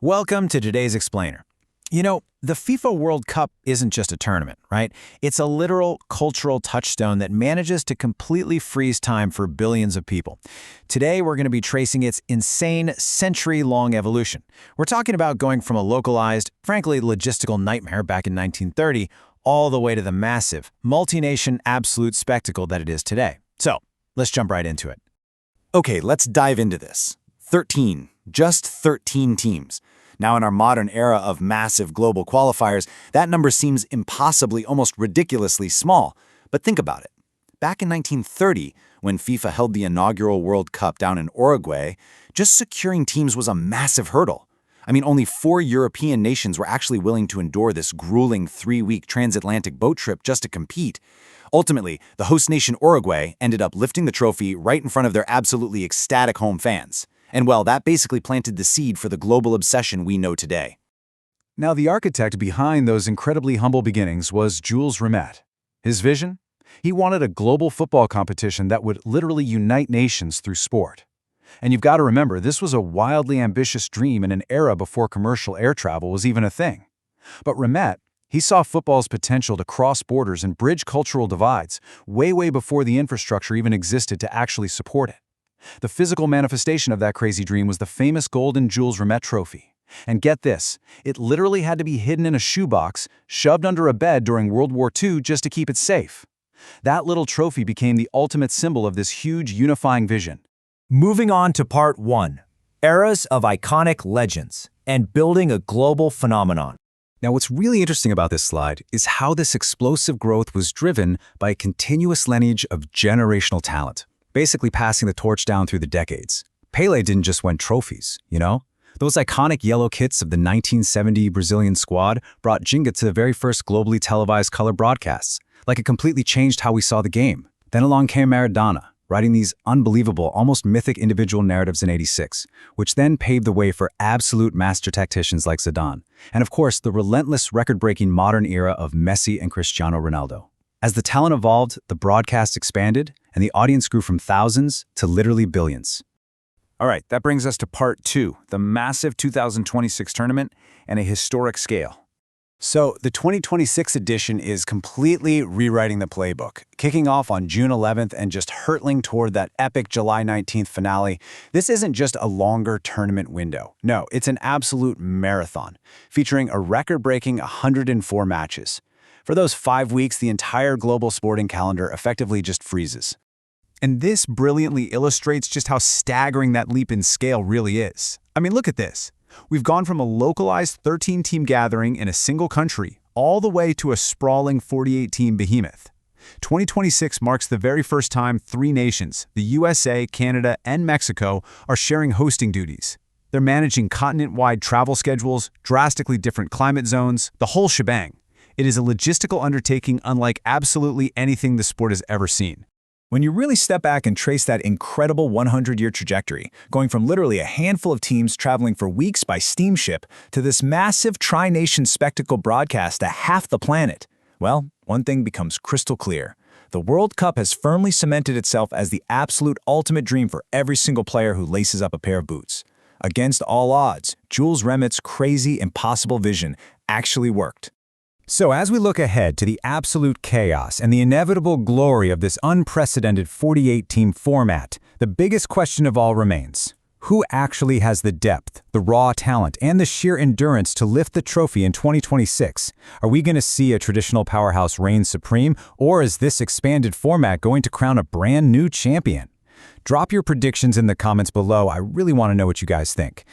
Welcome to today's Explainer. You know, the FIFA World Cup isn't just a tournament, right? It's a literal cultural touchstone that manages to completely freeze time for billions of people. Today, we're going to be tracing its insane century-long evolution. We're talking about going from a localized, frankly logistical nightmare back in 1930 all the way to the massive, multi-nation absolute spectacle that it is today. So, let's jump right into it. Okay, let's dive into this. 13. Just 13 teams. Now, in our modern era of massive global qualifiers, that number seems impossibly, almost ridiculously small. But think about it. Back in 1930, when FIFA held the inaugural World Cup down in Uruguay, just securing teams was a massive hurdle. I mean, only 4 European nations were actually willing to endure this grueling 3-week transatlantic boat trip just to compete. Ultimately, the host nation Uruguay ended up lifting the trophy right in front of their absolutely ecstatic home fans. And well, that basically planted the seed for the global obsession we know today. Now, the architect behind those incredibly humble beginnings was Jules Rimet. His vision? He wanted a global football competition that would literally unite nations through sport. And you've got to remember, this was a wildly ambitious dream in an era before commercial air travel was even a thing. But Rimet, he saw football's potential to cross borders and bridge cultural divides way before the infrastructure even existed to actually support it. The physical manifestation of that crazy dream was the famous golden Jules Rimet trophy. And get this, it literally had to be hidden in a shoebox, shoved under a bed during World War II just to keep it safe. That little trophy became the ultimate symbol of this huge unifying vision. Moving on to Part 1, Eras of Iconic Legends and Building a Global Phenomenon. Now, what's really interesting about this slide is how this explosive growth was driven by a continuous lineage of generational talent, basically passing the torch down through the decades. Pelé didn't just win trophies, you know? Those iconic yellow kits of the 1970 Brazilian squad brought Ginga to the very first globally televised color broadcasts, like it completely changed how we saw the game. Then along came Maradona, writing these unbelievable, almost mythic individual narratives in '86, which then paved the way for absolute master tacticians like Zidane, and of course the relentless record-breaking modern era of Messi and Cristiano Ronaldo. As the talent evolved, the broadcast expanded, and the audience grew from thousands to literally billions. All right, that brings us to Part 2, the massive 2026 tournament and a historic scale. So, the 2026 edition is completely rewriting the playbook, kicking off on June 11th and just hurtling toward that epic July 19th finale. This isn't just a longer tournament window. No, it's an absolute marathon, featuring a record-breaking 104 matches. For those 5 weeks, the entire global sporting calendar effectively just freezes. And this brilliantly illustrates just how staggering that leap in scale really is. I mean, look at this. We've gone from a localized 13-team gathering in a single country all the way to a sprawling 48-team behemoth. 2026 marks the very first time 3 nations, the USA, Canada, and Mexico, are sharing hosting duties. They're managing continent-wide travel schedules, drastically different climate zones, the whole shebang. It is a logistical undertaking unlike absolutely anything the sport has ever seen. When you really step back and trace that incredible 100-year trajectory, going from literally a handful of teams traveling for weeks by steamship to this massive tri-nation spectacle broadcast to half the planet, well, one thing becomes crystal clear. The World Cup has firmly cemented itself as the absolute ultimate dream for every single player who laces up a pair of boots. Against all odds, Jules Rimet's crazy, impossible vision actually worked. So as we look ahead to the absolute chaos and the inevitable glory of this unprecedented 48-team format, the biggest question of all remains: who actually has the depth, the raw talent, and the sheer endurance to lift the trophy in 2026? Are we going to see a traditional powerhouse reign supreme, or is this expanded format going to crown a brand new champion? Drop your predictions in the comments below. I really want to know what you guys think.